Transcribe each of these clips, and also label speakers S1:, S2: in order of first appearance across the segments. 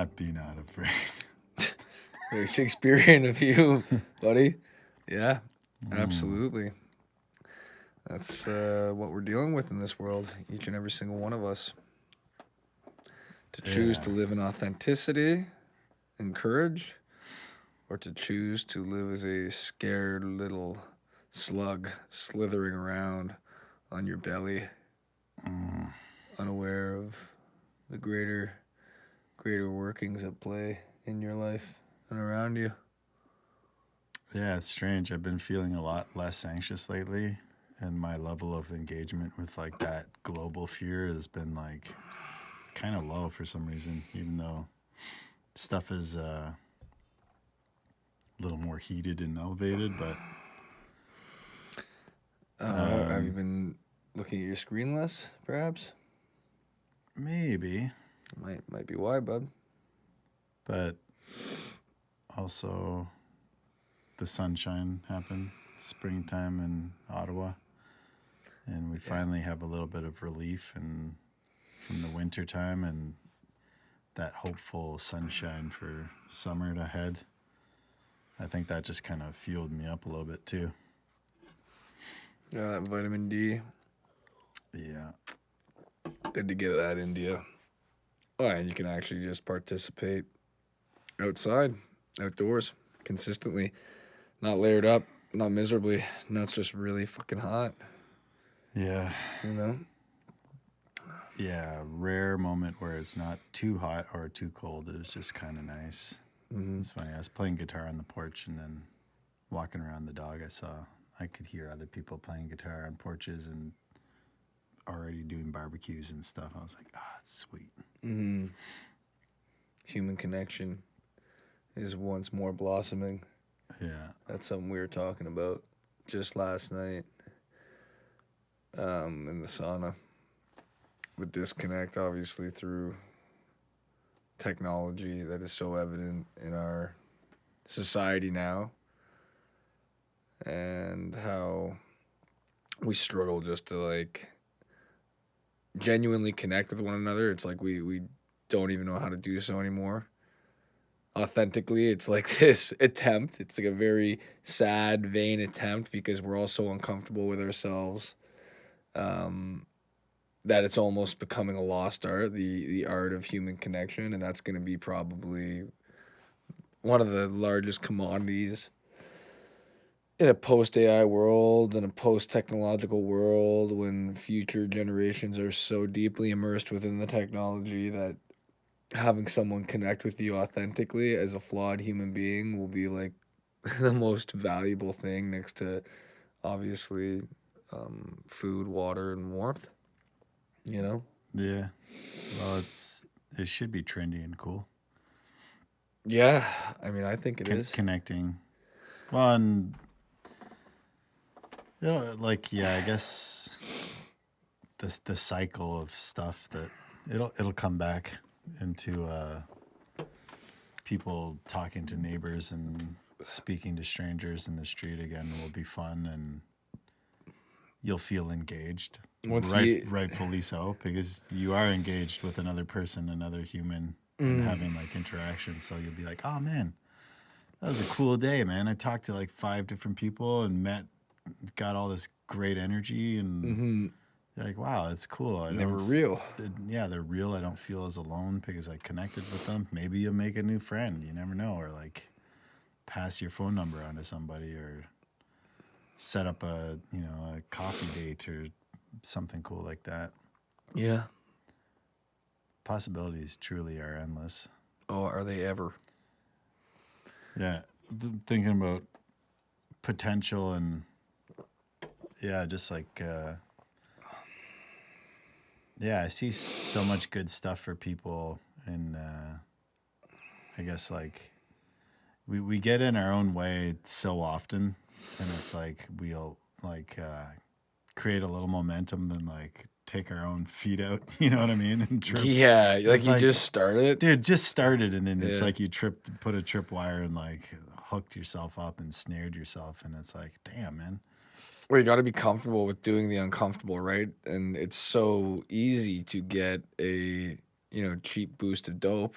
S1: be not afraid.
S2: Very Shakespearean of you, buddy. Yeah,
S1: Mm,
S2: absolutely. That's what we're dealing with in this world, each and every single one of us. To choose
S1: yeah.
S2: to live in authenticity and courage, or to choose to live as a scared little slug slithering around on your belly,
S1: Mm,
S2: unaware of the greater workings at play in your life and around you.
S1: yeah, it's strange. I've been feeling a lot less anxious lately, and my level of engagement with like that global fear has been like kind of low for some reason, even though stuff is a little more heated and elevated. But
S2: Have you
S1: um,
S2: been looking at your screen less, perhaps?
S1: maybe,
S2: Might be why, bud.
S1: but also the sunshine happened, springtime in Ottawa, and we
S2: Yeah.
S1: finally have a little bit of relief and from the winter time and that hopeful sunshine for summer ahead. I think that just kind of fueled me up a little bit too.
S2: That vitamin D.
S1: Yeah.
S2: Good to get that into you. Oh, and you can actually just participate outside, outdoors, consistently, not layered up, not miserably. No, it's just really fucking hot.
S1: Yeah.
S2: You know.
S1: Yeah. Rare moment where it's not too hot or too cold. It was just kind of nice.
S2: Mm-hmm.
S1: It's funny. I was playing guitar on the porch and then walking around the dog. I could hear other people playing guitar on porches and already doing barbecues and stuff. I was like, ah, it's sweet.
S2: Mm-hmm. Human connection is once more blossoming.
S1: Yeah.
S2: That's something we were talking about just last night in the sauna. The disconnect, obviously, through technology that is so evident in our society now, and how we struggle just to like genuinely connect with one another. It's like we don't even know how to do so anymore. Authentically, it's like this attempt. It's like a very sad, vain attempt because we're all so uncomfortable with ourselves um, that it's almost becoming a lost art, the art of human connection, and that's going to be probably one of the largest commodities in a post AI world, in a post technological world, when future generations are so deeply immersed within the technology that having someone connect with you authentically as a flawed human being will be like the most valuable thing next to obviously food, water, and warmth. You know?
S1: Yeah. Well, it should be trendy and cool.
S2: Yeah, I mean, I think it is.
S1: Connecting. Well, and like yeah, I guess the cycle of stuff that it'll come back into people talking to neighbors and speaking to strangers in the street again will be fun and you'll feel engaged.
S2: Once you,
S1: Rightfully so, because you are engaged with another person, another human, and
S2: mm,
S1: having like interaction. So you'll be like, oh man, that was a cool day, man. I talked to like 5 different people and got all this great energy, and
S2: mm-hmm,
S1: you're like, wow, that's cool.
S2: they were real.
S1: Yeah, they're real. I don't feel as alone because I connected with them. Maybe you'll make a new friend. You never know, or like pass your phone number on to somebody, or set up a coffee date or something cool like that.
S2: Yeah.
S1: Possibilities truly are endless.
S2: Oh, are they ever?
S1: Yeah, thinking about potential and yeah, just like yeah, I see so much good stuff for people, and I guess like we get in our own way so often, and it's like we'll like create a little momentum, then like take our own feet out. You know what I mean? And trip.
S2: Yeah, like
S1: It's
S2: you
S1: like,
S2: just started.
S1: dude, just started, and then it's
S2: Yeah.
S1: like you tripped, put a tripwire, and like hooked yourself up and snared yourself, and it's like, damn, man.
S2: Where you got to be comfortable with doing the uncomfortable, right? And it's so easy to get a cheap boost of dope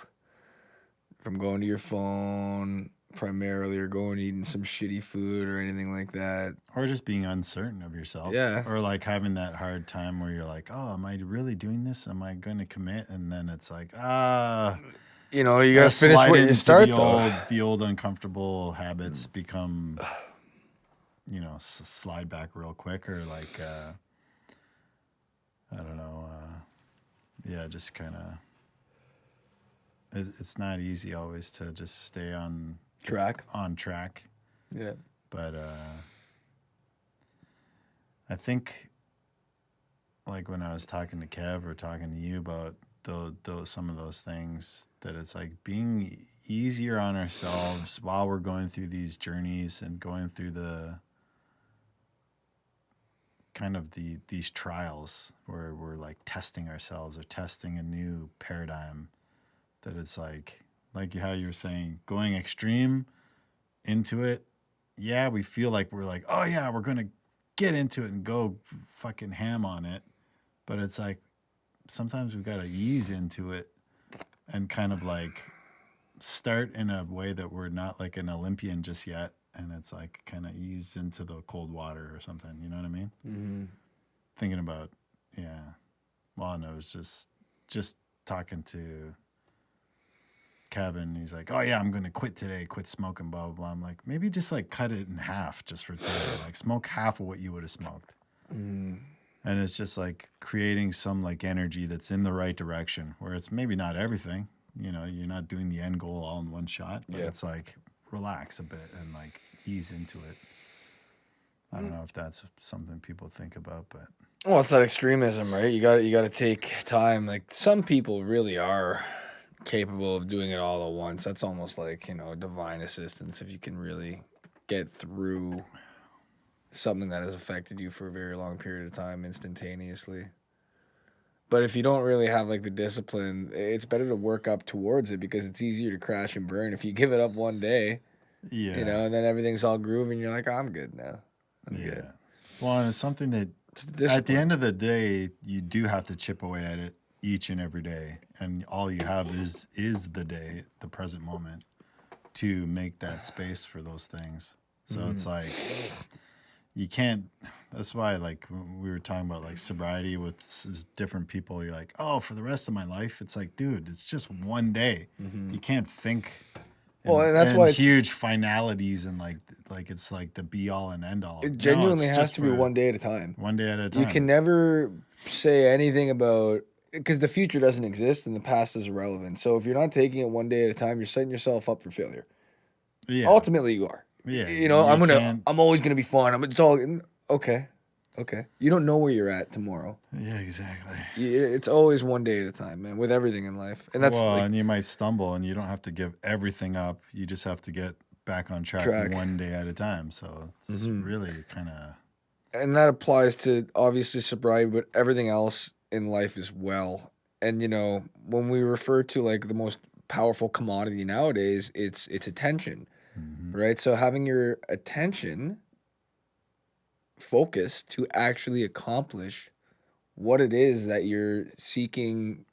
S2: from going to your phone primarily, or going eating some shitty food or anything like that.
S1: Or just being uncertain of yourself.
S2: Yeah.
S1: Or like having that hard time where you're like, oh, am I really doing this? Am I going to commit? And then it's like,
S2: you gotta finish
S1: slide
S2: what you
S1: into
S2: start though.
S1: the old uncomfortable habits become, slide back real quick, or like, I don't know. Yeah, just kind of, it's not easy always to just stay on
S2: Track.
S1: Yeah. But I think, like when I was talking to Kev or talking to you about those some of those things, that it's like being easier on ourselves while we're going through these journeys and going through the kind of these trials where we're like testing ourselves or testing a new paradigm, that it's like how you were saying, going extreme into it. Yeah, we feel like we're like, oh yeah, we're gonna get into it and go fucking ham on it. But it's like sometimes we've got to ease into it and kind of like start in a way that we're not like an Olympian just yet. And it's like kind of ease into the cold water or something. You know what I mean?
S2: Mm-hmm.
S1: Thinking about, yeah. Well, no, it was just talking to Kevin. He's like, oh yeah, I'm going to quit today, quit smoking, blah, blah, blah. I'm like, maybe just like cut it in half just for today. Like smoke half of what you would have smoked.
S2: Mm-hmm.
S1: And it's just like creating some like energy that's in the right direction, where it's maybe not everything, you're not doing the end goal all in one shot, but it's like relax a bit and like ease into it. I don't know if that's something people think about, but
S2: well, it's that extremism, right? You got to take time. Like some people really are capable of doing it all at once. That's almost like, divine assistance, if you can really get through something that has affected you for a very long period of time instantaneously. But if you don't really have like the discipline, it's better to work up towards it, because it's easier to crash and burn if you give it up one day.
S1: yeah,
S2: And then everything's all groovy and you're like, oh, I'm good now. I'm good.
S1: Well, and it's something that at the end of the day, you do have to chip away at it each and every day, and all you have is the day, the present moment, to make that space for those things. So it's like you can't. That's why, like, when we were talking about like sobriety with different people, you're like, oh, for the rest of my life, it's like, dude, it's just one day. You can't think.
S2: And that's why it's
S1: huge finalities and like it's like the be all and end all.
S2: It genuinely has to be one day at a time.
S1: One day at a time.
S2: You can never say anything about, because the future doesn't exist and the past is irrelevant. So if you're not taking it one day at a time, you're setting yourself up for failure.
S1: Yeah.
S2: Ultimately, you are.
S1: Yeah.
S2: I'm always gonna be fine. It's all okay. Okay. You don't know where you're at tomorrow.
S1: Yeah, exactly.
S2: It's always one day at a time, man, with everything in life. And that's
S1: and you might stumble and you don't have to give everything up. You just have to get back on track. One day at a time. So it's really kind of.
S2: And that applies to obviously sobriety, but everything else in life as well. And, when we refer to like the most powerful commodity nowadays, it's attention, right? So having your attention focus to actually accomplish what it is that you're seeking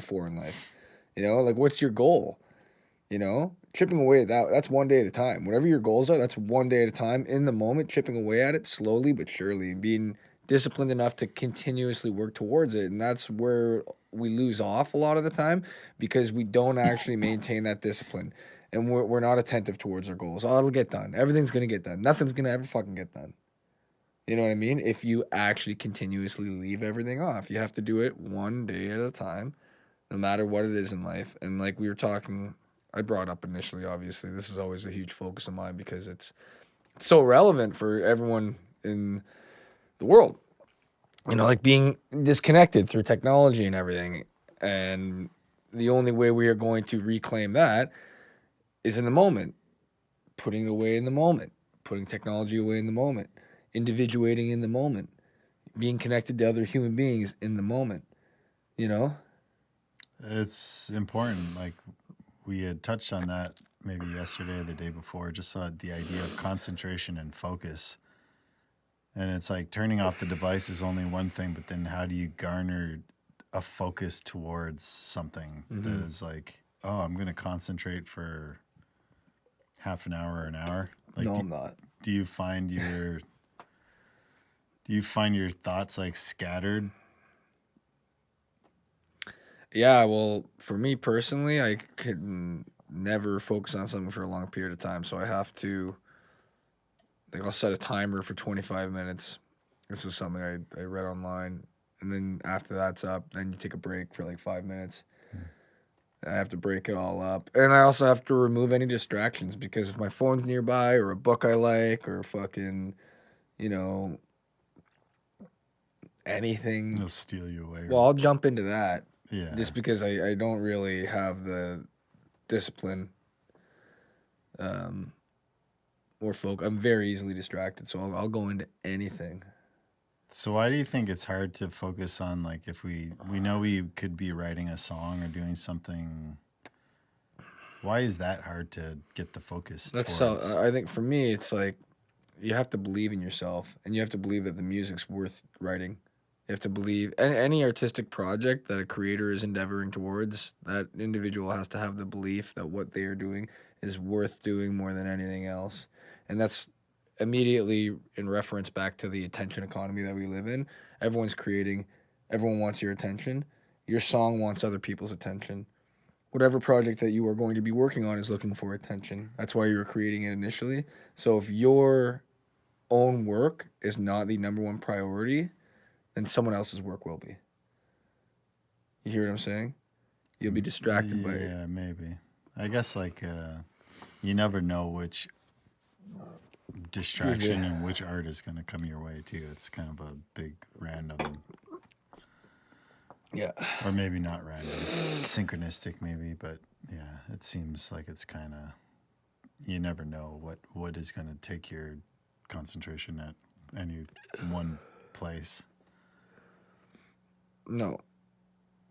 S2: for in life. Like what's your goal? Chipping away at that's one day at a time. Whatever your goals are, that's one day at a time, in the moment, chipping away at it slowly but surely, being disciplined enough to continuously work towards it. And that's where we lose off a lot of the time, because we don't actually maintain that discipline, and we're not attentive towards our goals. Oh, it'll get done. Everything's gonna get done. Nothing's gonna ever fucking get done. You know what I mean? If you actually continuously leave everything off, you have to do it one day at a time, no matter what it is in life. And like we were talking, I brought up initially, obviously, this is always a huge focus of mine, because it's so relevant for everyone in the world. Like being disconnected through technology and everything. And the only way we are going to reclaim that is in the moment, putting it away in the moment, putting technology away in the moment, individuating in the moment, being connected to other human beings in the moment.
S1: It's important. Like we had touched on that maybe yesterday or the day before, just the idea of concentration and focus. And it's like turning off the device is only one thing, but then how do you garner a focus towards something that is like oh, I'm gonna concentrate for half an hour or an hour? Like,
S2: No, I'm not.
S1: do you find your thoughts like scattered?
S2: Yeah, well, for me personally, I can never focus on something for a long period of time, so I have to like I'll set a timer for 25 minutes. This is something I read online, and then after that's up, then you take a break for like 5 minutes. I have to break it all up, and I also have to remove any distractions because if my phone's nearby or a book I like or fucking, you know, anything,
S1: It'll steal you away.
S2: well, I'll jump into that
S1: Yeah.
S2: just because I don't really have the discipline um, or folk. I'm very easily distracted, so I'll go into anything.
S1: So why do you think it's hard to focus on, like, if we know we could be writing a song or doing something? Why is that hard to get the focus
S2: That's
S1: towards?
S2: I think for me, it's like you have to believe in yourself, and you have to believe that the music's worth writing. You have to believe any artistic project that a creator is endeavoring towards, that individual has to have the belief that what they are doing is worth doing more than anything else. And that's immediately in reference back to the attention economy that we live in. Everyone's creating, everyone wants your attention. Your song wants other people's attention. Whatever project that you are going to be working on is looking for attention. That's why you're creating it initially. So if your own work is not the number one priority, then someone else's work will be. You hear what I'm saying? You'll be distracted by it.
S1: Yeah, maybe. I guess like you never know which distraction and which art is going to come your way too. It's kind of a big random,
S2: Yeah.
S1: or maybe not random, synchronistic maybe, but yeah, it seems like it's kind of, you never know what is going to take your concentration at any one place.
S2: No.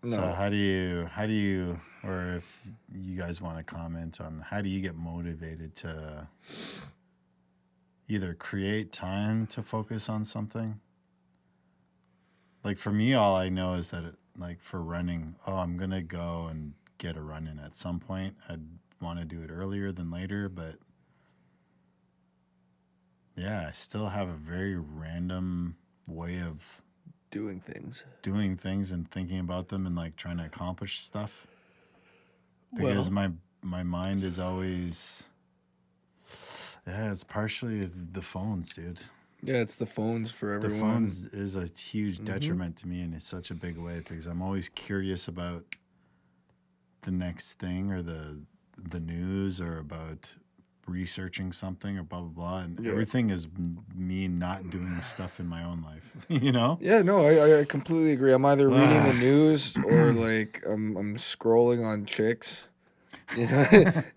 S1: So
S2: No.
S1: how do you, or if you guys want to comment on how do you get motivated to either create time to focus on something? Like for me, all I know is that like for running, oh, I'm gonna go and get a run in at some point. I'd want to do it earlier than later, but yeah, I still have a very random way of
S2: Doing things.
S1: doing things and thinking about them and like trying to accomplish stuff because my mind is always, yeah, it's partially the phones, dude.
S2: Yeah, it's the phones for
S1: The
S2: everyone.
S1: phones is a huge detriment to me in such a big way because I'm always curious about the next thing or the news or about researching something or blah blah blah, and
S2: Yeah.
S1: everything is me not doing stuff in my own life. You know?
S2: Yeah, no, I completely agree. I'm either reading the news or like I'm scrolling on chicks. You know,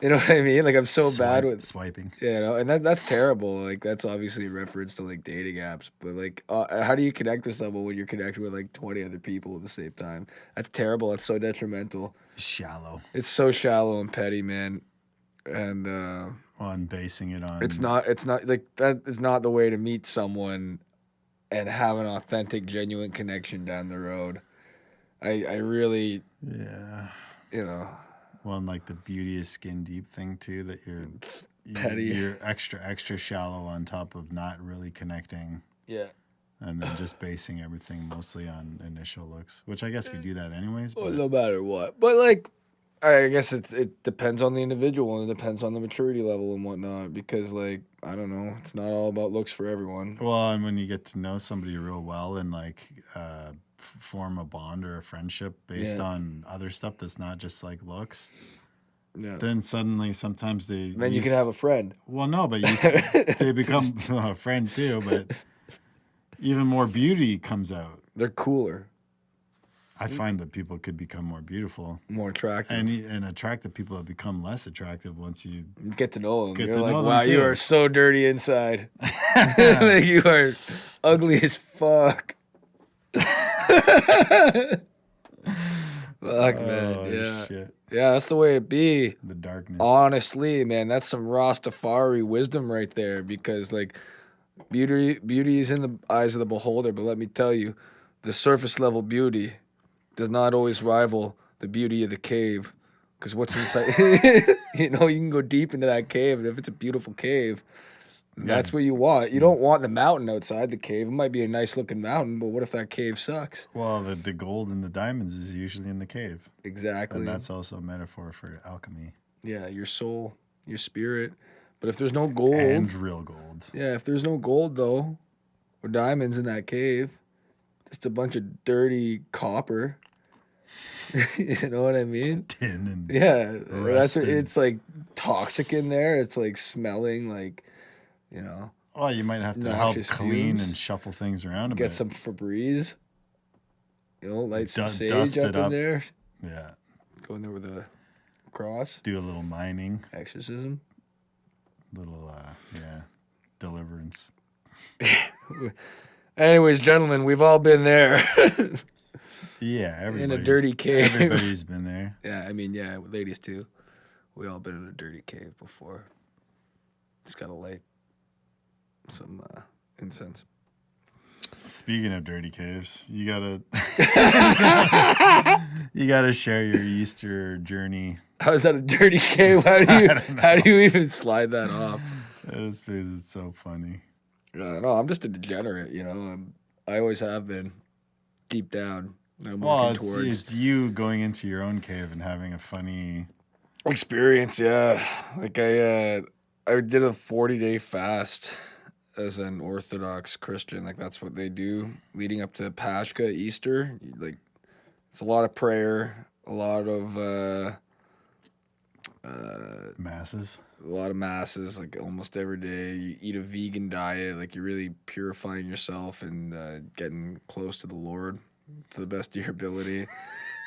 S2: you know what I mean? Like I'm so bad with
S1: Swiping.
S2: yeah, no, and that's terrible. Like that's obviously a reference to like dating apps, but like, how do you connect with someone when you're connected with like 20 other people at the same time? That's terrible. That's so detrimental.
S1: Shallow.
S2: It's so shallow and petty, man. And
S1: On basing it on.
S2: it's not like that is not the way to meet someone and have an authentic, genuine connection down the road. I really,
S1: Yeah.
S2: you know,
S1: Well, and like the beauty is skin deep thing too, that
S2: it's petty.
S1: you're extra shallow on top of not really connecting.
S2: Yeah.
S1: And then just basing everything mostly on initial looks, which I guess we do that anyways.
S2: Well,
S1: But
S2: no matter what. But like, I guess it depends on the individual and it depends on the maturity level and whatnot. Because like, I don't know, it's not all about looks for everyone.
S1: well, and when you get to know somebody real well and like form a bond or a friendship based
S2: Yeah.
S1: on other stuff that's not just like looks,
S2: Yeah.
S1: then suddenly sometimes they
S2: Then you can have a friend.
S1: well, no, but they become a friend too. But even more beauty comes out.
S2: They're cooler,
S1: I find that people could become more beautiful.
S2: more attractive.
S1: And attractive people have become less attractive once you
S2: Get to know them.
S1: Get
S2: You're
S1: to
S2: like,
S1: know them
S2: wow, you
S1: too."
S2: are so dirty inside. Like, you are ugly as fuck. Fuck, man.
S1: Oh,
S2: Yeah.
S1: shit.
S2: Yeah, that's the way it be.
S1: The darkness.
S2: Honestly, man, that's some Rastafari wisdom right there. Because like, beauty is in the eyes of the beholder. But let me tell you, the surface level beauty does not always rival the beauty of the cave. Because what's inside, you know, you can go deep into that cave, and if it's a beautiful cave,
S1: Yeah.
S2: that's what you want. You don't want the mountain outside the cave. It might be a nice looking mountain, but what if that cave sucks?
S1: Well, the gold and the diamonds is usually in the cave.
S2: Exactly.
S1: And that's also a metaphor for alchemy.
S2: Yeah, your soul, your spirit. But if there's no gold,
S1: And real gold.
S2: yeah, if there's no gold though, or diamonds in that cave, just a bunch of dirty copper. You know what I mean?
S1: Tin and
S2: Yeah, that's
S1: rusted.
S2: it's like toxic in there. It's like smelling like, you know,
S1: Well, you might have to help
S2: noxious
S1: clean
S2: fumes.
S1: and shuffle things around a
S2: Get
S1: bit.
S2: some Febreze. You know, light some
S1: Dust
S2: sage
S1: it
S2: up in
S1: up.
S2: there.
S1: Yeah.
S2: Go in there with a cross.
S1: Do a little mining.
S2: Exorcism.
S1: Little, deliverance.
S2: Anyways, gentlemen, we've all been there.
S1: Yeah,
S2: In a dirty cave.
S1: Everybody's been there.
S2: Yeah, I mean, yeah, ladies too. We all been in a dirty cave before. Just gotta light some incense.
S1: Speaking of dirty caves, you gotta you gotta share your Easter journey.
S2: How is that a dirty cave? How do you how do you even slide that off?
S1: It's because it's so funny.
S2: No, I'm just a degenerate, you know. I always have been, deep down. I'm
S1: Well,
S2: working towards
S1: it's you going into your own cave and having a funny.
S2: experience. Yeah, like I did a 40-day fast as an Orthodox Christian. Like that's what they do leading up to Pascha, Easter. Like it's a lot of prayer, a lot of
S1: Masses.
S2: a lot of masses, like almost every day. You eat a vegan diet, like you're really purifying yourself and getting close to the Lord to the best of your ability.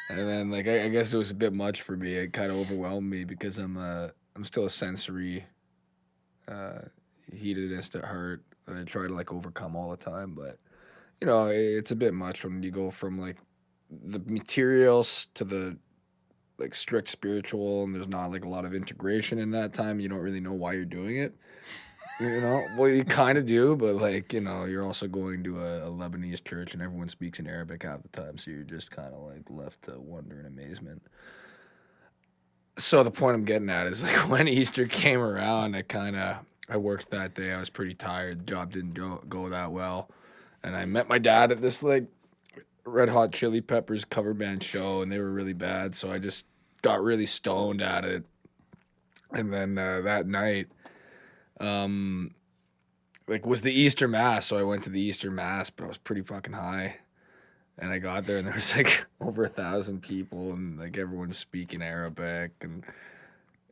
S2: And then, like, I guess it was a bit much for me. It kind of overwhelmed me because I'm still a sensory hedonist at heart, and I try to like overcome all the time. But you know, it's a bit much when you go from like the materials to the like strict spiritual, and there's not like a lot of integration in that time. You don't really know why you're doing it. You know, well, you kind of do, but like, you know, you're also going to a Lebanese church and everyone speaks in Arabic half the time, so you're just kind of like left to wonder and amazement. So the point I'm getting at is like when Easter came around, I worked that day. I was pretty tired. The job didn't go that well, and I met my dad at this like Red Hot Chili Peppers cover band show, and they were really bad. So I just got really stoned at it, and then that night, like was the Easter Mass. So I went to the Easter Mass, but I was pretty fucking high, and I got there and there was like over 1,000 people, and like everyone's speaking Arabic, and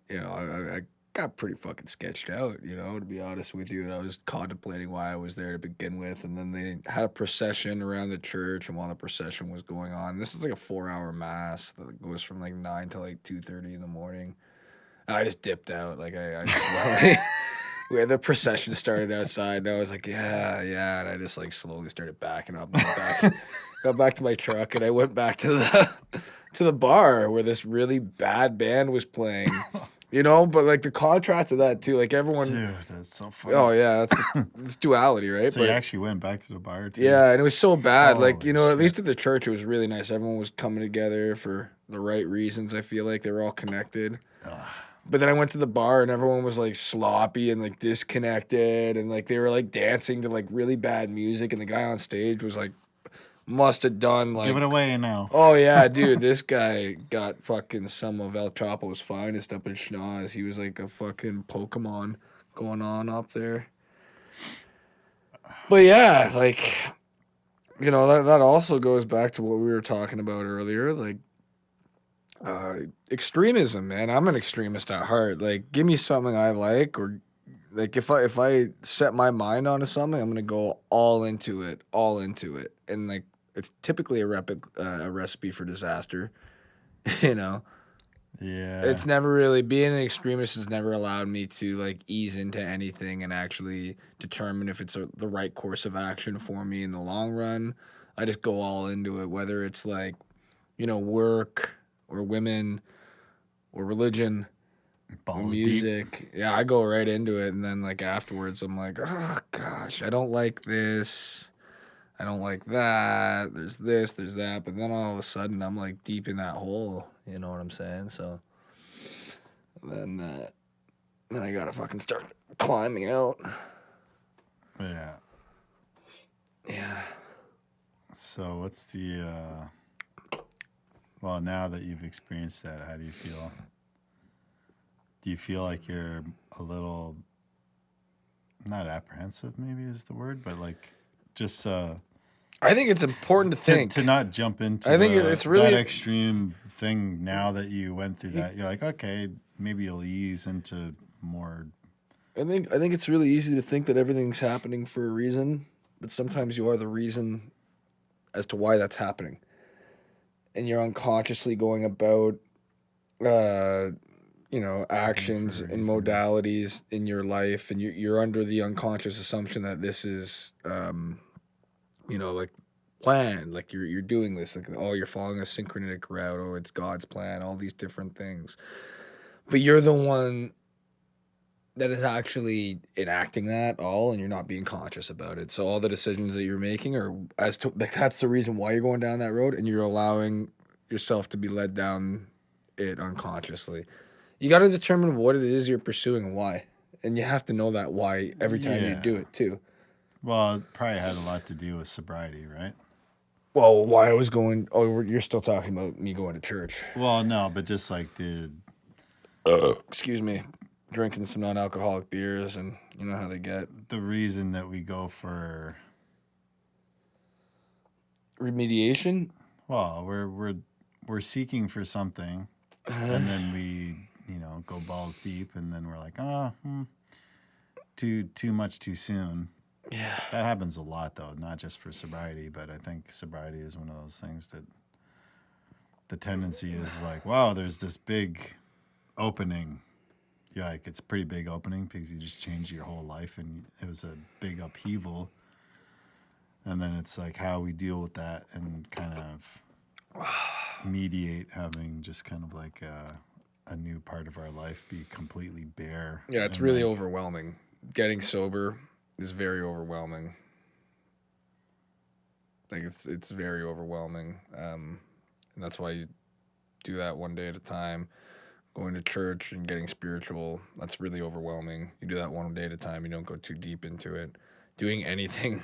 S2: you know I got pretty fucking sketched out, you know, to be honest with you. And I was contemplating why I was there to begin with. And then they had a procession around the church. And while the procession was going on, this is like a 4-hour mass that goes from like 9 to like 2:30 in the morning. And I just dipped out. Like I slowly, the procession started outside. And I was like, yeah. And I just like slowly started backing up. Got back to my truck. And I went back to the bar where this really bad band was playing. You know, but like the contrast to that too, like everyone.
S1: Dude, that's so funny.
S2: Oh yeah, that's duality, right?
S1: So you actually went back to the bar too?
S2: Yeah, and it was so bad. Like, you know,
S1: Holy
S2: at least at the church, it was really nice. Everyone was coming together for the right reasons. I feel like they were all connected. But then I went to the bar and everyone was like sloppy and like disconnected, and like they were like dancing to like really bad music, and the guy on stage was like must have done like
S1: Give it away now.
S2: Oh yeah, dude, this guy got fucking some of El Chapo's finest up in schnoz. He was like a fucking Pokemon going on up there. But yeah, like, you know, that also goes back to what we were talking about earlier, like extremism, man. I'm an extremist at heart. Like, give me something I like, or like if I set my mind onto something, I'm gonna go all into it, and like it's typically a recipe for disaster, you know.
S1: Yeah.
S2: It's never really, being an extremist has never allowed me to like ease into anything and actually determine if it's the right course of action for me in the long run. I just go all into it, whether it's like, you know, work or women or religion.
S1: Balls
S2: Music.
S1: deep.
S2: Yeah, I go right into it, and then like afterwards I'm like, oh gosh, I don't like this, I don't like that, there's this, there's that, but then all of a sudden I'm like deep in that hole, you know what I'm saying? So then I gotta fucking start climbing out.
S1: Yeah.
S2: Yeah.
S1: So what's the well, now that you've experienced that, how do you feel? Do you feel like you're a little not apprehensive maybe is the word, but like just
S2: I think it's important to think.
S1: to not jump into
S2: I think it's really
S1: that extreme thing now that you went through that. You're like, okay, maybe you'll ease into more.
S2: I think it's really easy to think that everything's happening for a reason, but sometimes you are the reason as to why that's happening. And you're unconsciously going about actions
S1: for a
S2: and
S1: reason.
S2: modalities in your life, and you're under the unconscious assumption that this is like planned, like you're doing this, like, oh, you're following a synchronistic route, oh, it's God's plan, all these different things. But you're the one that is actually enacting that all, and you're not being conscious about it. So all the decisions that you're making are as to like that's the reason why you're going down that road, and you're allowing yourself to be led down it unconsciously. You got to determine what it is you're pursuing and why, and you have to know that why every time you do
S1: Yeah.
S2: it too.
S1: Well, it probably had a lot to do with sobriety, right?
S2: Well, why I was going? Oh, you're still talking about me going to church?
S1: Well, no, but just like the
S2: Excuse me, drinking some non-alcoholic beers, and you know how they get.
S1: the reason that we go for
S2: Remediation.
S1: well, we're seeking for something, and then we go balls deep, and then we're like, too much too soon.
S2: Yeah.
S1: That happens a lot though, not just for sobriety, but I think sobriety is one of those things that the tendency is like, wow, there's this big opening. Yeah, like it's a pretty big opening because you just changed your whole life and it was a big upheaval. And then it's like how we deal with that and kind of mediate having just kind of like a new part of our life be completely bare.
S2: Yeah, it's
S1: and
S2: really
S1: like,
S2: overwhelming. Getting sober is very overwhelming. Like it's very overwhelming. And that's why you do that one day at a time. Going to church and getting spiritual, that's really overwhelming. You do that one day at a time. You don't go too deep into it. Doing anything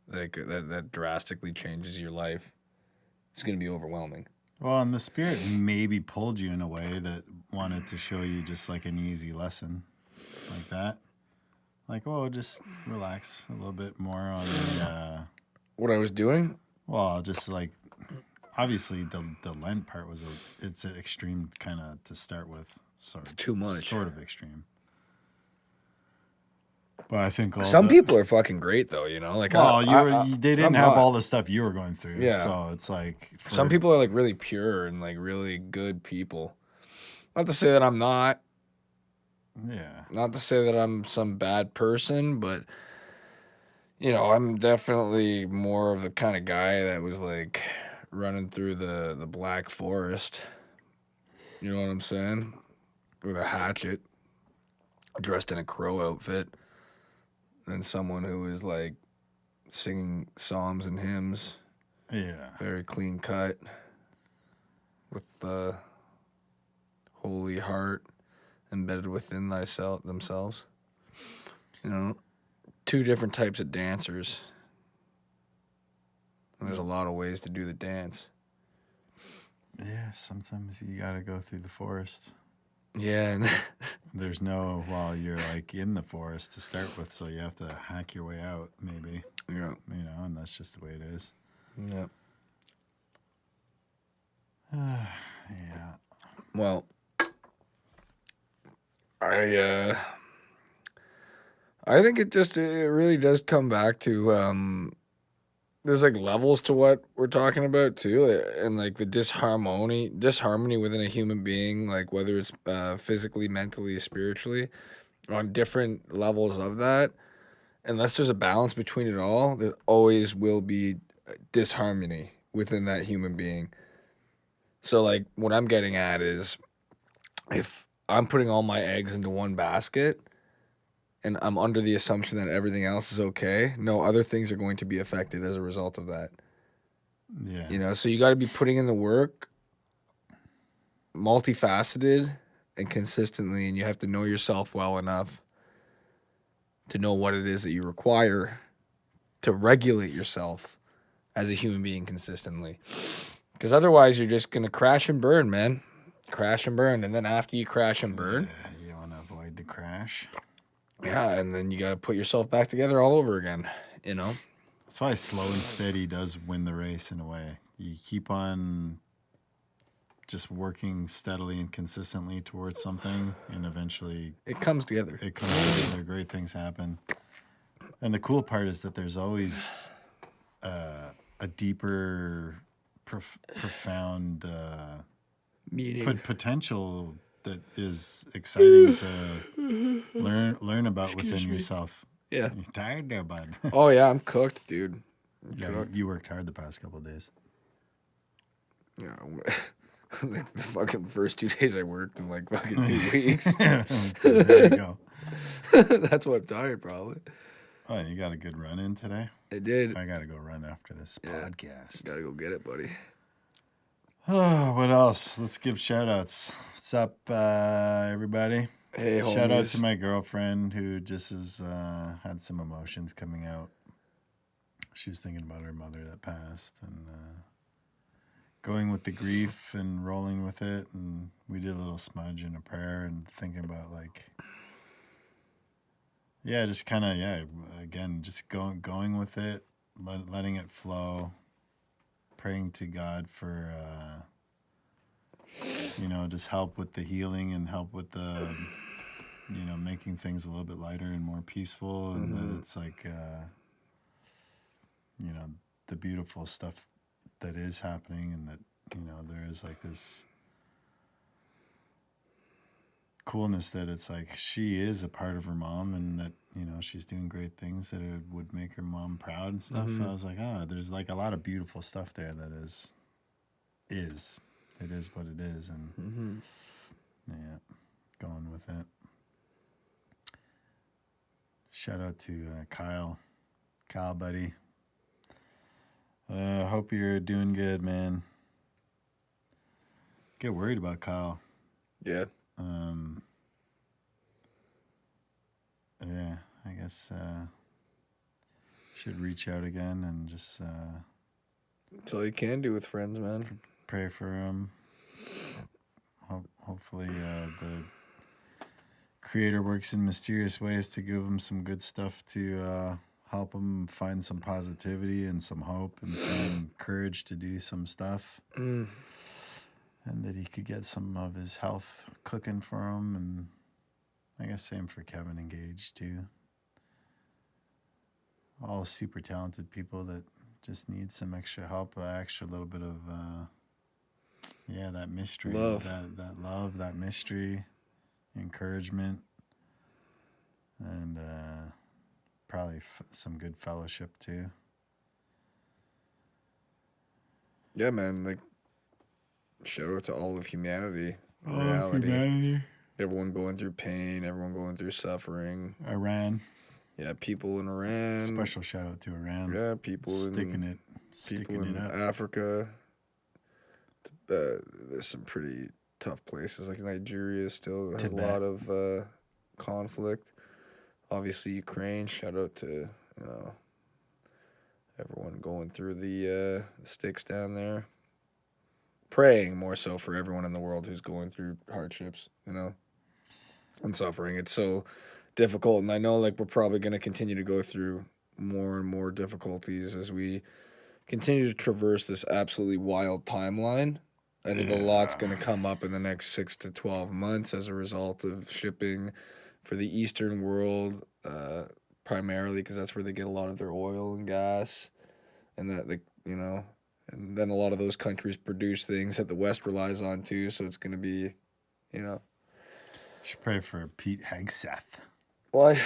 S2: like that drastically changes your life, it's going to be overwhelming.
S1: Well, and the spirit maybe pulled you in a way that wanted to show you just like an easy lesson like that. Like, oh, just relax a little bit more on the,
S2: What I was doing?
S1: well, just like, obviously the Lent part was it's an extreme kind of to start with.
S2: It's too much.
S1: Sort of extreme. But I think
S2: Some people are fucking great though, Like,
S1: well, they didn't have all the stuff you were going through.
S2: Yeah.
S1: So it's like
S2: some people are like really pure and like really good people. Not to say that I'm not.
S1: Yeah.
S2: Not to say that I'm some bad person, but I'm definitely more of the kind of guy that was like running through the Black Forest. You know what I'm saying? With a hatchet, dressed in a crow outfit, and someone who is like singing psalms and hymns.
S1: Yeah.
S2: Very clean cut, with the holy heart embedded within themselves. Two different types of dancers. And there's a lot of ways to do the dance.
S1: Yeah, sometimes you got to go through the forest.
S2: Yeah.
S1: There's no, well, you're like in the forest to start with, so you have to hack your way out, maybe.
S2: Yeah.
S1: And that's just the way it is.
S2: Yeah.
S1: Yeah.
S2: Well, I think it really does come back to there's like levels to what we're talking about too, and like the disharmony within a human being, like whether it's physically, mentally, spiritually, on different levels of that. Unless there's a balance between it all, there always will be disharmony within that human being. So like what I'm getting at is, if I'm putting all my eggs into one basket and I'm under the assumption that everything else is okay, no other things are going to be affected as a result of that.
S1: Yeah.
S2: So you got to be putting in the work, multifaceted, and consistently, and you have to know yourself well enough to know what it is that you require to regulate yourself as a human being consistently. Because otherwise, you're just going to crash and burn, man. Crash and burn. And then after you crash and burn,
S1: You want to avoid the crash.
S2: yeah, and then you got to put yourself back together all over again, you know?
S1: That's why slow and steady does win the race in a way. You keep on just working steadily and consistently towards something, and eventually
S2: It comes together.
S1: it comes together. Great things happen. And the cool part is that there's always a deeper, profound
S2: Meaning.
S1: potential that is exciting to learn about within yourself.
S2: Yeah.
S1: You tired there, bud?
S2: Oh, yeah, I'm cooked, dude.
S1: Yeah, you worked hard the past couple of days.
S2: Yeah. Like the fucking first 2 days I worked in like fucking 2 weeks.
S1: There you go.
S2: That's why I'm tired, probably.
S1: Oh, you got a good run in today?
S2: I did.
S1: I got to go run after this podcast.
S2: Gotta go get it, buddy.
S1: Oh, what else? Let's give shout outs. What's up, everybody?
S2: Hey, homies.
S1: Shout out to my girlfriend who just has had some emotions coming out. She was thinking about her mother that passed and going with the grief and rolling with it. And we did a little smudge and a prayer and thinking about like, yeah, just kind of, again, just going with it, letting it flow, praying to God for, just help with the healing and help with the, making things a little bit lighter and more peaceful. And that it's like, the beautiful stuff that is happening and that, there is like this coolness that it's like she is a part of her mom and that, she's doing great things that it would make her mom proud and stuff. I was like, there's like a lot of beautiful stuff there that is it is what it is. And going with it. Shout out to Kyle, buddy. Hope you're doing good, man. Get worried about Kyle.
S2: Yeah.
S1: Yeah, I guess should reach out again and just
S2: That's all you can do with friends, man.
S1: pray for him. Hopefully the Creator works in mysterious ways to give him some good stuff to help him find some positivity and some hope and some courage to do some stuff. And that he could get some of his health cooking for him. And I guess same for Kevin and Gage too. All super talented people that just need some extra help, extra little bit of, that mystery.
S2: Love.
S1: That love, that mystery, encouragement, and probably some good fellowship too.
S2: Yeah, man. Like, shout out to all of humanity.
S1: All of
S2: Reality.
S1: humanity.
S2: Everyone going through pain. Everyone going through suffering.
S1: Iran.
S2: Yeah, people in Iran.
S1: Special shout out to Iran.
S2: Yeah, people
S1: sticking
S2: in
S1: it up.
S2: Africa. There's some pretty tough places like Nigeria still has
S1: Tibet.
S2: a lot of conflict. Obviously, Ukraine. Shout out to everyone going through the sticks down there. Praying more so for everyone in the world who's going through hardships, and suffering. It's so difficult, and I know like we're probably going to continue to go through more and more difficulties as we continue to traverse this absolutely wild timeline. I think a lot's going to come up in the next 6 to 12 months as a result of shipping for the Eastern world, primarily because that's where they get a lot of their oil and gas, and that and then a lot of those countries produce things that the West relies on too. So it's going to be,
S1: Should pray for Pete Hegseth.
S2: Why?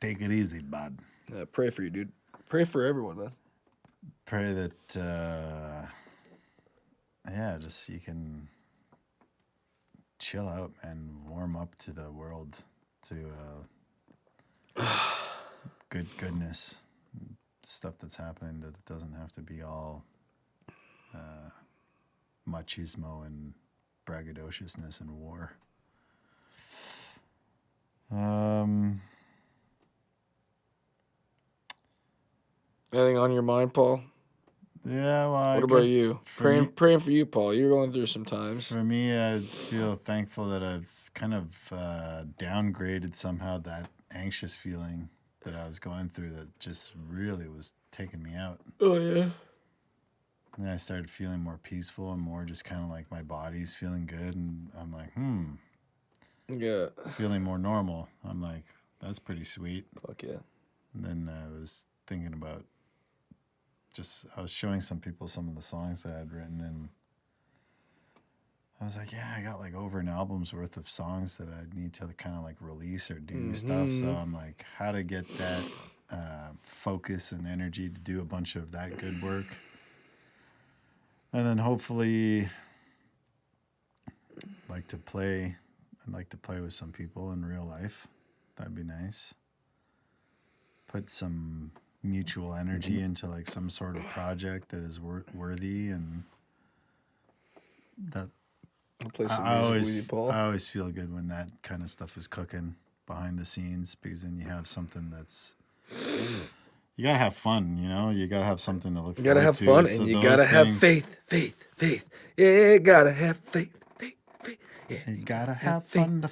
S1: Take it easy, bud.
S2: Yeah, pray for you, dude. Pray for everyone, man.
S1: Pray that, just you can chill out and warm up to the world, to goodness, stuff that's happening, that it doesn't have to be all machismo and braggadociousness in war.
S2: Anything on your mind, Paul?
S1: Yeah, well, I
S2: What about
S1: guess
S2: you?
S1: for me,
S2: Praying for you, Paul. You're going through some times.
S1: for me, I feel thankful that I've kind of downgraded somehow that anxious feeling that I was going through that just really was taking me out.
S2: Oh, yeah.
S1: And then I started feeling more peaceful and more just kind of like my body's feeling good. And I'm like,
S2: Yeah.
S1: feeling more normal. I'm like, that's pretty sweet.
S2: Fuck yeah.
S1: And then I was thinking about I was showing some people some of the songs that I had written, and I was like, yeah, I got like over an album's worth of songs that I need to kind of like release or do stuff. So I'm like, how to get that focus and energy to do a bunch of that good work. And then hopefully I'd like to play with some people in real life. That'd be nice. Put some mutual energy into like some sort of project that is worthy, and that
S2: I'll play some music with you, Paul.
S1: I always feel good when that kind of stuff is cooking behind the scenes, because then you have something that's you gotta have fun, you know. You gotta have something to look forward to.
S2: You gotta have fun, and you gotta have faith. Yeah, you gotta have faith. Yeah,
S1: you gotta have fun.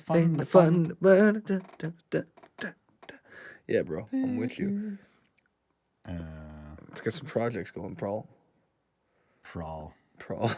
S2: Yeah, bro, I'm with you. Let's get some projects going, Prawl.
S1: Prawl.
S2: Prawl.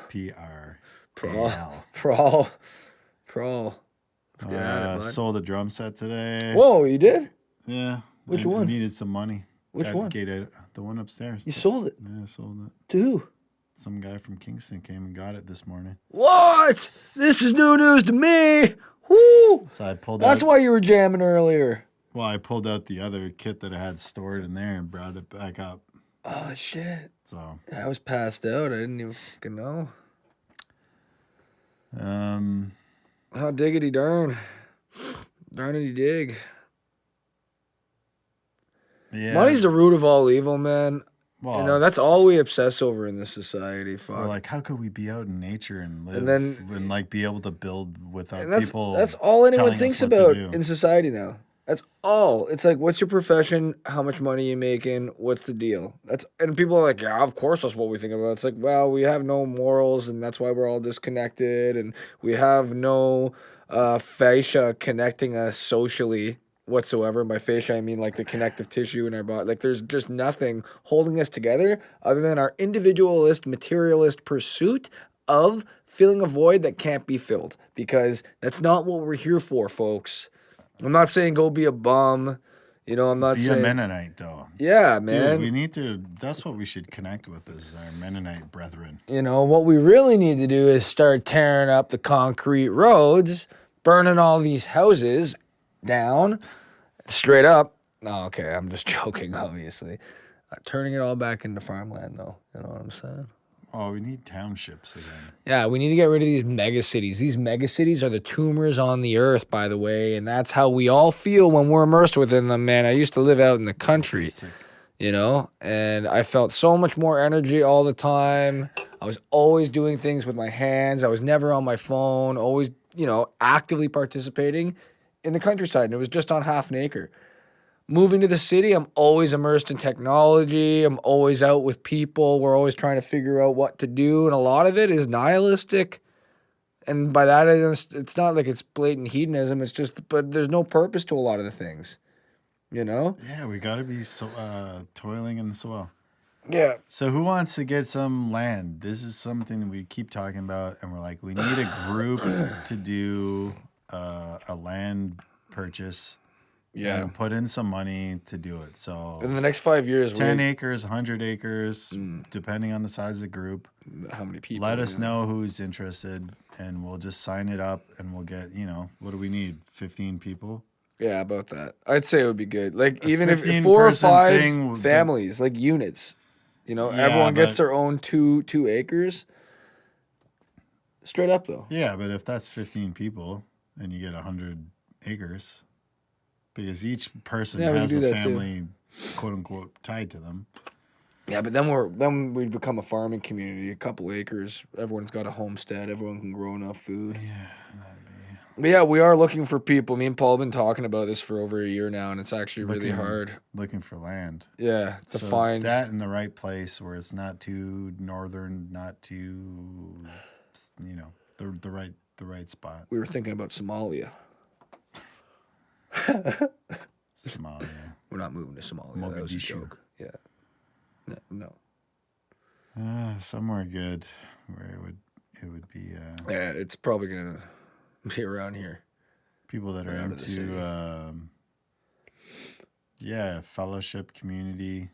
S2: Let's get at it, bud.
S1: Sold a drum set today.
S2: Whoa, you did?
S1: Yeah.
S2: Which
S1: I
S2: one?
S1: Needed some money.
S2: Which one?
S1: The one upstairs.
S2: You sold it?
S1: Yeah, I sold it.
S2: To who?
S1: Some guy from Kingston came and got it this morning.
S2: What? This is new news to me. Woo!
S1: So I pulled
S2: That's why you were jamming earlier.
S1: Well, I pulled out the other kit that I had stored in there and brought it back up.
S2: Oh, shit.
S1: So
S2: I was passed out. I didn't even fucking know. How diggity darn. Darnity dig.
S1: yeah.
S2: Money's the root of all evil, man.
S1: Well,
S2: you know, that's all we obsess over in this society. Fuck.
S1: We're like, how could we be out in nature and live
S2: and
S1: like be able to build without people?
S2: That's all anyone
S1: telling
S2: thinks
S1: us what to
S2: about
S1: do.
S2: in society now. That's all. It's like, what's your profession? How much money you making? What's the deal? And people are like, yeah, of course that's what we think about. It's like, well, we have no morals, and that's why we're all disconnected, and we have no fascia connecting us socially whatsoever. And by fascia, I mean like the connective tissue in our body. Like there's just nothing holding us together other than our individualist, materialist pursuit of filling a void that can't be filled, because that's not what we're here for, folks. I'm not saying go be a bum. You know, I'm not saying...
S1: Be a Mennonite, though.
S2: Yeah, man.
S1: Dude, we need to... That's what we should connect with, is our Mennonite brethren.
S2: You know, what we really need to do is start tearing up the concrete roads, burning all these houses down, straight up. No, okay, I'm just joking, obviously. Turning it all back into farmland, though. You know what I'm saying?
S1: Oh, we need townships again.
S2: Yeah, we need to get rid of these mega cities. These mega cities are the tumors on the earth, by the way, and that's how we all feel when we're immersed within them, man. I used to live out in the country, you know, and I felt so much more energy all the time. I was always doing things with my hands. I was never on my phone, always, you know, actively participating in the countryside, and it was just on half an acre. Moving to the city, I'm always immersed in technology. I'm always out with people. We're always trying to figure out what to do. And a lot of it is nihilistic. And by that, it's not like it's blatant hedonism. It's just, but there's no purpose to a lot of the things, you know?
S1: Yeah, we got to be toiling in the soil.
S2: Yeah.
S1: So who wants to get some land? This is something we keep talking about. And we're like, we need a group to do a land purchase.
S2: Yeah.
S1: And put in some money to do it. So
S2: in the next 5 years,
S1: 10 acres, 100 acres, depending on the size of the group.
S2: How many people?
S1: Let us know who's interested, and we'll just sign it up, and we'll get, you know, what do we need? 15 people?
S2: Yeah, about that. I'd say it would be good. Like, even if 4 or 5 families, like units, you know, everyone gets their own two acres. Straight up, though.
S1: Yeah, but if that's 15 people, and you get 100 acres... Because each person has a family, quote unquote, tied to them.
S2: Yeah, but then we'd become a farming community, a couple acres. Everyone's got a homestead. Everyone can grow enough food.
S1: Yeah, that'd be
S2: But yeah, we are looking for people. Me and Paul have been talking about this for over a year now, and it's actually really hard.
S1: looking for land.
S2: Yeah, to
S1: So
S2: find.
S1: that in the right place where it's not too northern, not too, the right spot.
S2: We were thinking about Somalia.
S1: Somalia,
S2: We're not moving to Somalia. That was a
S1: Mogadishu.
S2: joke. Yeah. No.
S1: Somewhere good where it would be
S2: Yeah, it's probably gonna be around here.
S1: people that
S2: Right
S1: are
S2: out of the city.
S1: into fellowship, community,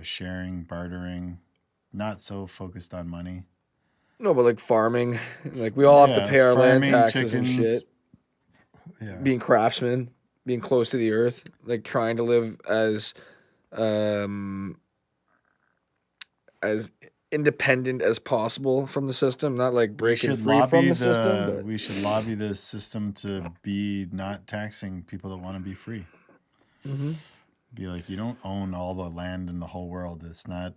S1: sharing, bartering, not so focused on money.
S2: No, but like farming, like we all have to
S1: Yeah,
S2: pay our land
S1: farming,
S2: taxes and
S1: chickens.
S2: shit.
S1: Yeah.
S2: Being craftsmen, being close to the earth, like trying to live as independent as possible from the system, not like breaking free from the system. But
S1: We should lobby the system to be not taxing people that want to be free. Be like, you don't own all the land in the whole world. It's not,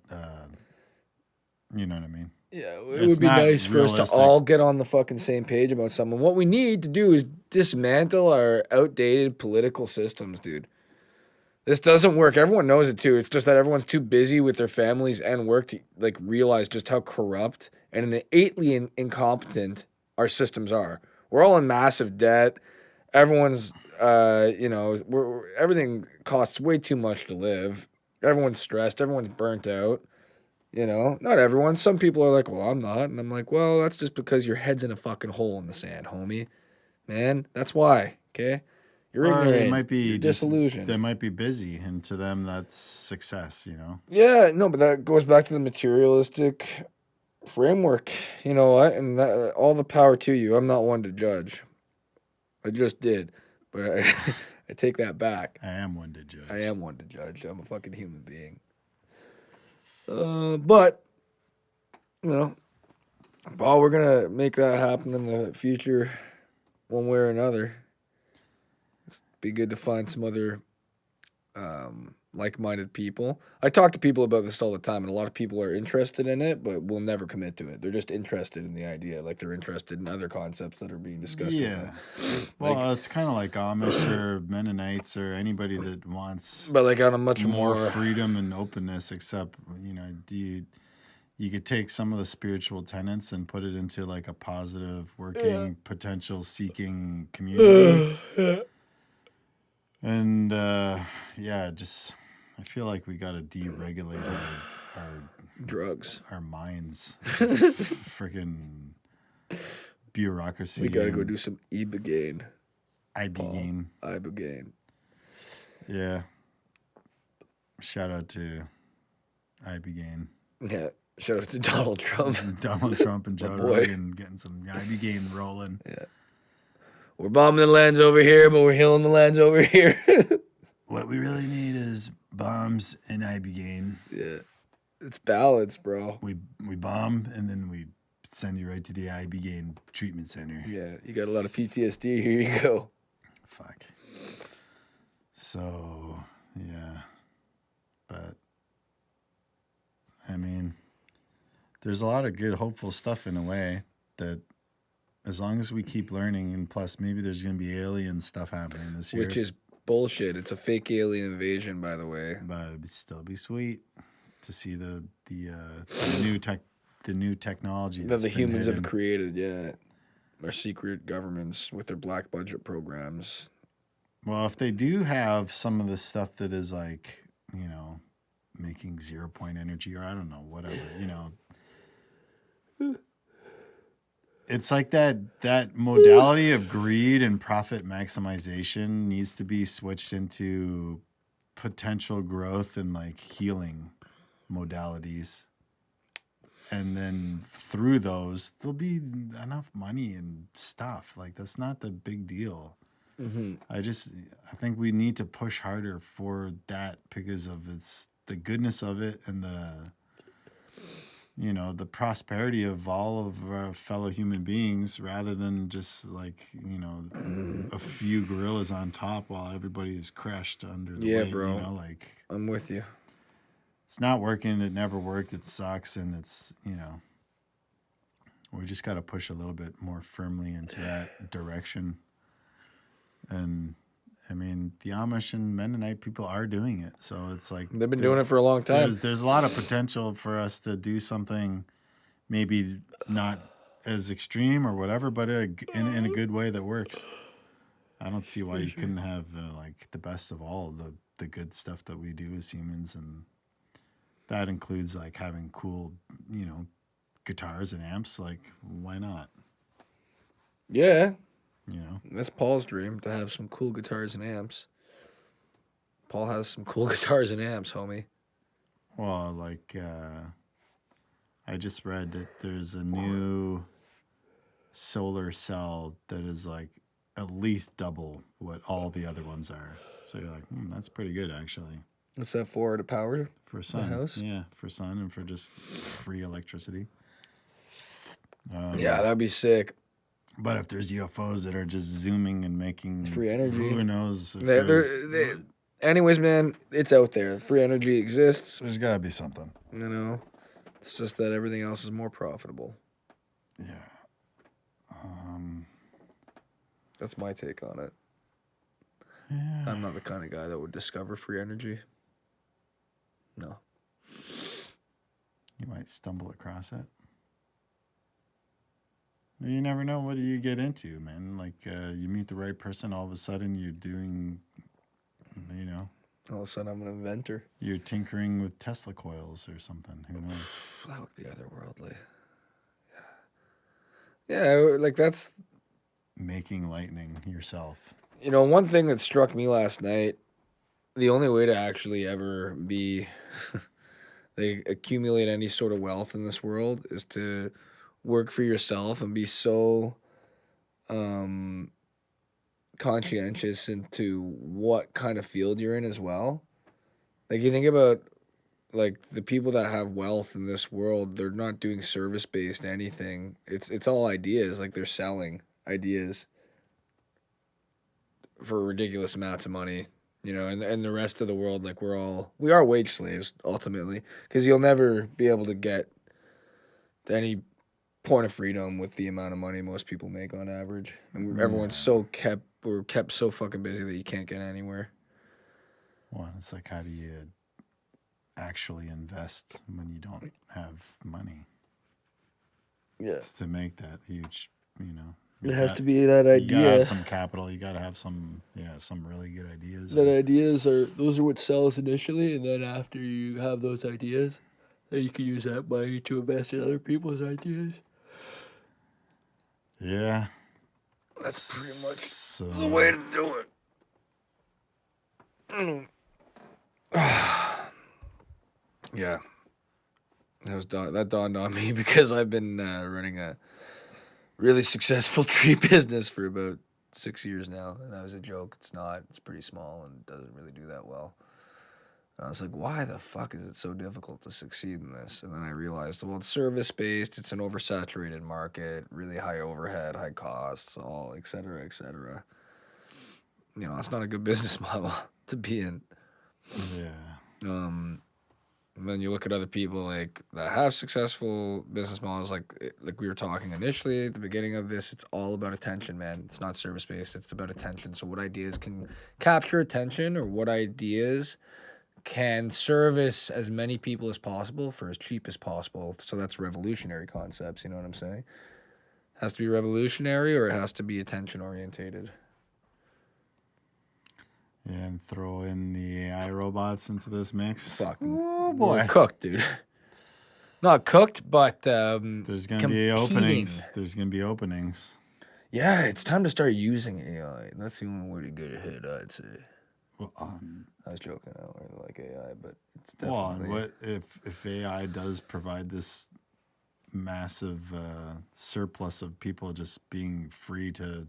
S1: you know what I mean?
S2: yeah, it
S1: It's
S2: would be
S1: not
S2: nice for us to
S1: realistic.
S2: all get on the fucking same page about something. What we need to do is dismantle our outdated political systems, dude. This doesn't work. Everyone knows it too. It's just that everyone's too busy with their families and work to like realize just how corrupt and innately incompetent our systems are. We're all in massive debt. Everyone's, everything costs way too much to live. Everyone's stressed. Everyone's burnt out. Not everyone. Some people are like, well, I'm not. And I'm like, well, that's just because your head's in a fucking hole in the sand, homie. Man, that's why. Okay? You're
S1: Or
S2: ignorant.
S1: they might be
S2: You're disillusioned.
S1: They might be busy, and to them that's success.
S2: Yeah, no, but that goes back to the materialistic framework. You know what? And all the power to you. I'm not one to judge. I just did. But I take that back.
S1: I am one to judge.
S2: I am one to judge. I'm a fucking human being. But, Paul, we're going to make that happen in the future one way or another. It'd be good to find some other like-minded people. I talk to people about this all the time, and a lot of people are interested in it, but will never commit to it. They're just interested in the idea, like they're interested in other concepts that are being discussed.
S1: Yeah. Well, it's kind of like Amish or Mennonites or anybody that wants,
S2: but like on a much
S1: more
S2: more
S1: freedom and openness. Except, you could take some of the spiritual tenets and put it into like a positive, working, potential seeking community. And just I feel like we got to deregulate our
S2: drugs,
S1: our minds, freaking bureaucracy.
S2: We got to go do some ibogaine.
S1: Ibogaine. Yeah. Shout out to ibogaine.
S2: Yeah. Shout out to Donald Trump.
S1: Donald Trump and Joe Rogan getting some ibogaine rolling.
S2: Yeah. We're bombing the lands over here, but we're healing the lands over here.
S1: What we really need is bombs and ibogaine.
S2: Yeah. It's balance, bro.
S1: We bomb and then we send you right to the ibogaine treatment center.
S2: Yeah, you got a lot of PTSD. Here you go.
S1: Fuck. So, yeah. But, I mean, there's a lot of good, hopeful stuff in a way that as long as we keep learning, and plus maybe there's going to be alien stuff happening this year.
S2: Which is bullshit. It's a fake alien invasion, by the way.
S1: But it'd still be sweet to see the new technology
S2: that the humans
S1: hidden.
S2: have created. Yeah, our secret governments with their black budget programs.
S1: Well, if they do have some of the stuff that is like, making 0 point energy, or I don't know, whatever, it's like that modality of greed and profit maximization needs to be switched into potential growth and like healing modalities. And then through those, there'll be enough money and stuff. Like, that's not the big deal.
S2: Mm-hmm.
S1: I think we need to push harder for that because of the goodness of it and the prosperity of all of our fellow human beings, rather than just like, a few gorillas on top while everybody is crushed under the weight,
S2: bro.
S1: Like,
S2: I'm with you.
S1: it's not working. It never worked. It sucks, and it's we just got to push a little bit more firmly into that direction. And I mean, the Amish and Mennonite people are doing it, so it's like
S2: They've been doing it for a long time.
S1: there's a lot of potential for us to do something, maybe not as extreme or whatever, but in a good way that works. I don't see why you couldn't have like the best of all the good stuff that we do as humans, and that includes like having cool, guitars and amps. Like, why not?
S2: Yeah,
S1: You know,
S2: that's Paul's dream, to have some cool guitars and amps. Paul has some cool guitars and amps, homie.
S1: well, like I just read that there's a new solar cell that is like at least double what all the other ones are. So you're like, that's pretty good actually.
S2: What's that for? To power
S1: For
S2: the
S1: sun,
S2: house?
S1: yeah, for sun and for just free electricity.
S2: Yeah, that'd be sick.
S1: But if there's UFOs that are just zooming and making
S2: Free energy.
S1: who knows? If
S2: Anyways, man, it's out there. Free energy exists.
S1: there's got to be something.
S2: You know, it's just that everything else is more profitable.
S1: Yeah.
S2: That's my take on it.
S1: Yeah.
S2: I'm not the kind of guy that would discover free energy. No.
S1: You might stumble across it. You never know what you get into, man. Like you meet the right person, all of a sudden you're doing,
S2: All of a sudden, I'm an inventor.
S1: you're tinkering with Tesla coils or something. Who knows?
S2: That would be otherworldly. Yeah, like that's...
S1: Making lightning yourself.
S2: One thing that struck me last night, the only way to actually ever be... they accumulate any sort of wealth in this world is to work for yourself and be so conscientious into what kind of field you're in as well. Like, you think about like the people that have wealth in this world, they're not doing service-based anything. It's all ideas. Like, they're selling ideas for ridiculous amounts of money, and the rest of the world, like, we are wage slaves ultimately, because you'll never be able to get to any point of freedom with the amount of money most people make on average. And everyone's we're kept so fucking busy that you can't get anywhere.
S1: Well, it's like, how do you actually invest when you don't have money?
S2: Yeah.
S1: To make that huge,
S2: It has to be that idea.
S1: You gotta have some capital. You gotta have some really good ideas.
S2: Those are what sells initially, and then after you have those ideas, then you can use that money to invest in other people's ideas.
S1: Yeah.
S2: That's pretty much the way to do it. Yeah. That dawned on me because I've been running a really successful tree business for about 6 years now, and that was a joke. It's not. It's pretty small and doesn't really do that well. And I was like, why the fuck is it so difficult to succeed in this? And then I realized, well, it's service-based, it's an oversaturated market, really high overhead, high costs, all et cetera, et cetera. It's not a good business model to be in.
S1: Yeah.
S2: And then you look at other people like that have successful business models, like we were talking initially at the beginning of this. It's all about attention, man. It's not service based. It's about attention. So what ideas can capture attention, or what ideas can service as many people as possible for as cheap as possible? So that's revolutionary concepts. You know what I'm saying? It has to be revolutionary, or it has to be attention orientated.
S1: And throw in the AI robots into this mix.
S2: Fucking
S1: oh boy,
S2: we're cooked, dude. Not cooked, but
S1: there's gonna be openings. There's gonna be openings.
S2: Yeah, it's time to start using AI. That's the only way to get ahead, I'd say.
S1: Well,
S2: I was joking. I don't really like AI, but it's definitely...
S1: Well, what if AI does provide this massive surplus of people just being free to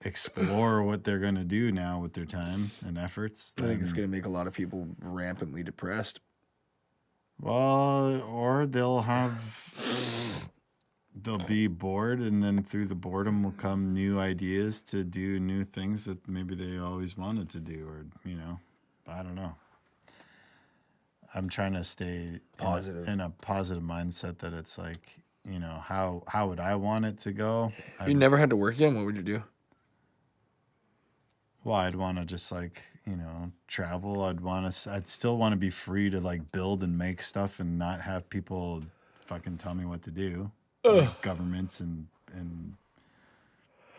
S1: explore what they're going to do now with their time and efforts?
S2: I think it's going to make a lot of people rampantly depressed.
S1: Well, or they'll be bored, and then through the boredom will come new ideas to do new things that maybe they always wanted to do, or I don't know. I'm trying to stay
S2: Positive.
S1: in a positive mindset that it's like, you know, how would I want it to go?
S2: If you never had to work again, what would you do?
S1: Well, I'd want to just like, you know, travel. I'd still want to be free to like build and make stuff and not have people fucking tell me what to do. Like governments and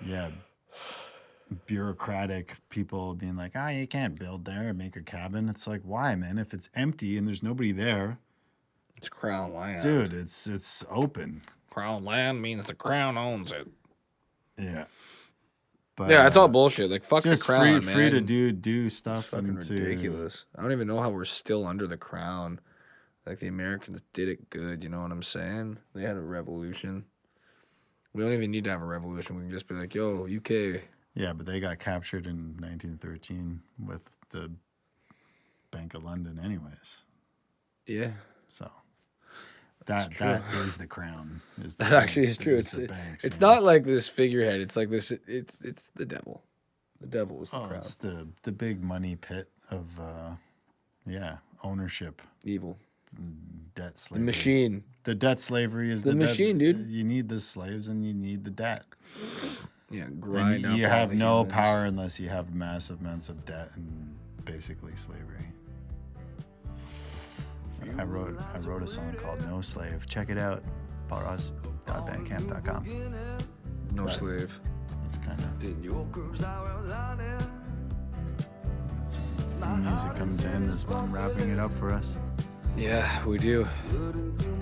S1: yeah, bureaucratic people being like, "Ah, you can't build there or make a cabin." It's like, why, man? If it's empty and there's nobody there,
S2: It's crown land.
S1: dude, it's open.
S2: Crown land means the crown owns it.
S1: Yeah. But,
S2: Yeah, it's all bullshit. Like, fuck the
S1: just
S2: crown,
S1: free
S2: man.
S1: to do stuff.
S2: Fucking
S1: and
S2: ridiculous. I don't even know how we're still under the crown. Like, the Americans did it good, you know what I'm saying? They had a revolution. We don't even need to have a revolution. We can just be like, yo, UK.
S1: Yeah, but they got captured in 1913 with the Bank of London anyways.
S2: Yeah.
S1: So that is the crown.
S2: That actually is true. It's not like this figurehead. It's like this. It's the devil. The devil is the crown.
S1: It's the big money pit of ownership,
S2: Evil.
S1: debt slavery.
S2: The machine.
S1: The debt slavery is
S2: the machine, dude.
S1: You need the slaves and you need the debt.
S2: Yeah, grind
S1: and
S2: up.
S1: you
S2: all
S1: have
S2: the
S1: no
S2: humans.
S1: power unless you have massive amounts of debt and basically slavery. I wrote a song called No Slave. Check it out. Paras.bandcamp.com.
S2: No slave.
S1: It's kind of some music coming to end this one, wrapping it up for us.
S2: Yeah, we do.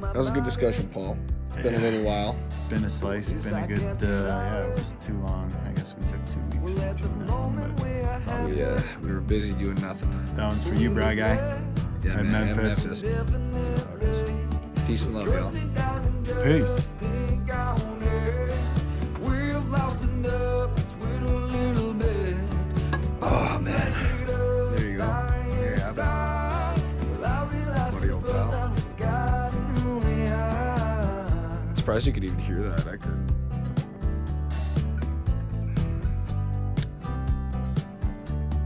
S2: That was a good discussion, Paul. Been a little while.
S1: Been a slice, been a good, it was too long. I guess we took 2 weeks to tune that one, but it's all good.
S2: Yeah, we were busy doing nothing.
S1: That one's for you, bra guy.
S2: Yeah,
S1: And
S2: man,
S1: Memphis.
S2: Peace and love, y'all.
S1: Peace.
S2: Oh, man. There you go. There you have it. Buddy old pal. Surprised you could even hear that. I could.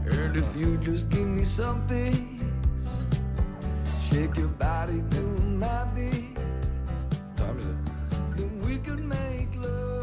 S3: And if you just give me some peace, shake your body to my beat,
S2: What time is it?
S3: then we could make love.